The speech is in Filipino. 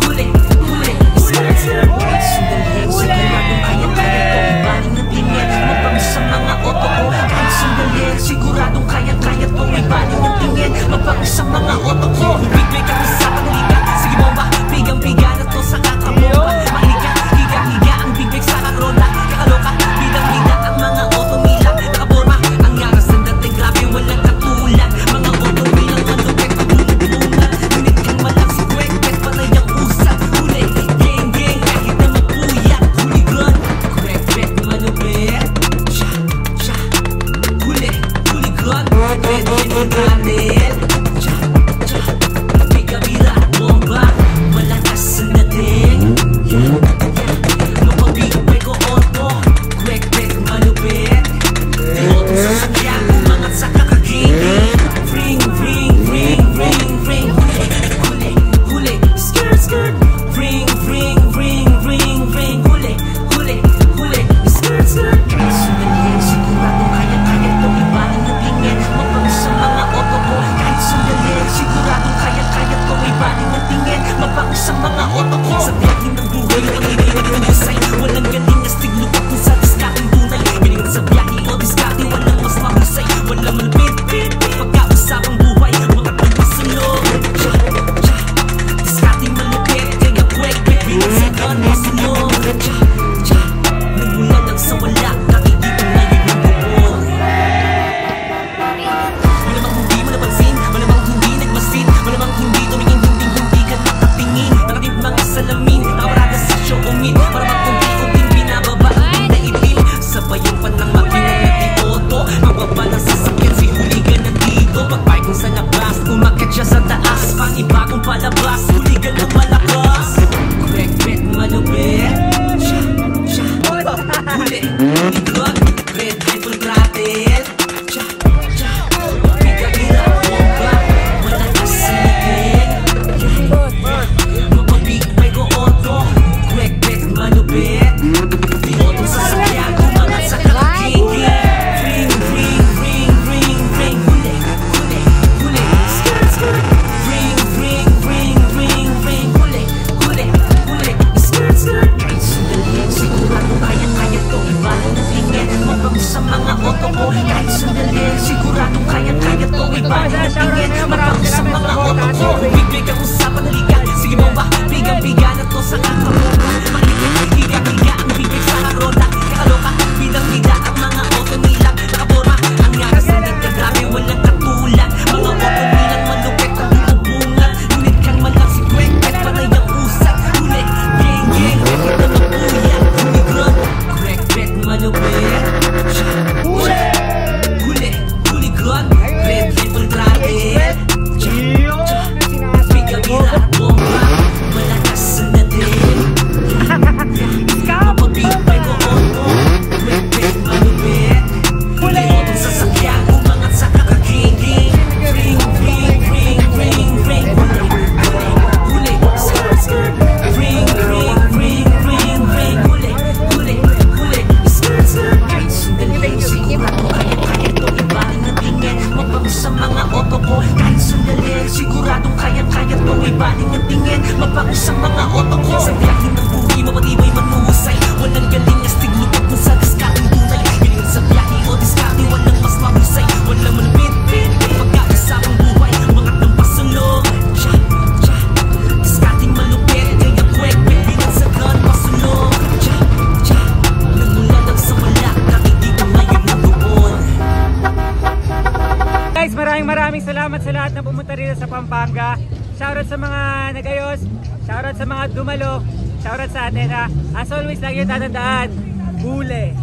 Huli, huli, huli, huli, drug, red rifle throttle. Pigagila, bomba, malakas sa ligid. Mapabigpay ko auto, quick bet, malupit. Di auto sasakyan, kumangat sa kakakiki. Ring, ring, ring, ring, ring. Huli, huli, huli, skirt, skirt. Ring, ring, ring, ring, ring. Huli, huli, huli, skirt, skirt. Kahit sandali, sigurado kaya-kaya to. Iba na tingin, mabango sa mga auto ko. Kahit sandali, sigurado kaya-kaya to. Iba na tingin, mabango sa mga auto ko. Big-big ang usapan, halika. Sige mo ba, bigang-biga na to sa kakaroon. Makinig, biga-biga ang bibig sa karoda. Kakaloka, bilang-biga ang mga auto nila. Nakabora, ang yakas na nagkagrabe, walang katulad. Mga auto nilang malupit at bumubungan. Ngunit kang malang si Kwek, at panay ang usap. Huli, gang, gang, na mabuyan. Huli, grunt, Kwek, bet, malupit. Huli, huli, huli, grunt, red rifle throttle. Bigang-biga at bomba, malakas sa dating. Mapabigpay ko auto, quick bet, malupit. Huli, auto sasakyan, umangat sa kakakiki. Ring, ring, ring, ring, ring. Huli, huli, huli, skirt, skirt. Ring, ring, ring, ring, ring. Huli, huli, huli, skirt, skirt. Kahit sandali, sigurado kaya-kaya to. Iba rin ang tingin, mabango sa mga auto ko. Kahit sandali, siguradong kaya-kaya to. Iba rin ang tingin, mabango sa mga auto ko. Sa biyahe ng buhay, mapatibay manuhusay. Walang galing, astig lupot kung sa diskateng tunay. Galing sa biyahe o diskate, walang mas mahusay. Walang malupit, pit, pagkakasabang buhay. Umangat ng pasulong, tsa, tsa. Diskateng malupit, kaya kwek, pit, bilang sa gun, pasulong. Tsa, tsa. Nagmula lang sa wala, nakikita ngayon na doon. Guys, maraming salamat sa lahat na pumunta rito sa Pampanga. Shoutout sa mga nagayos, shoutout sa mga dumalo, shoutout sa atin ha. As always, lagi yung tatandaan, huli.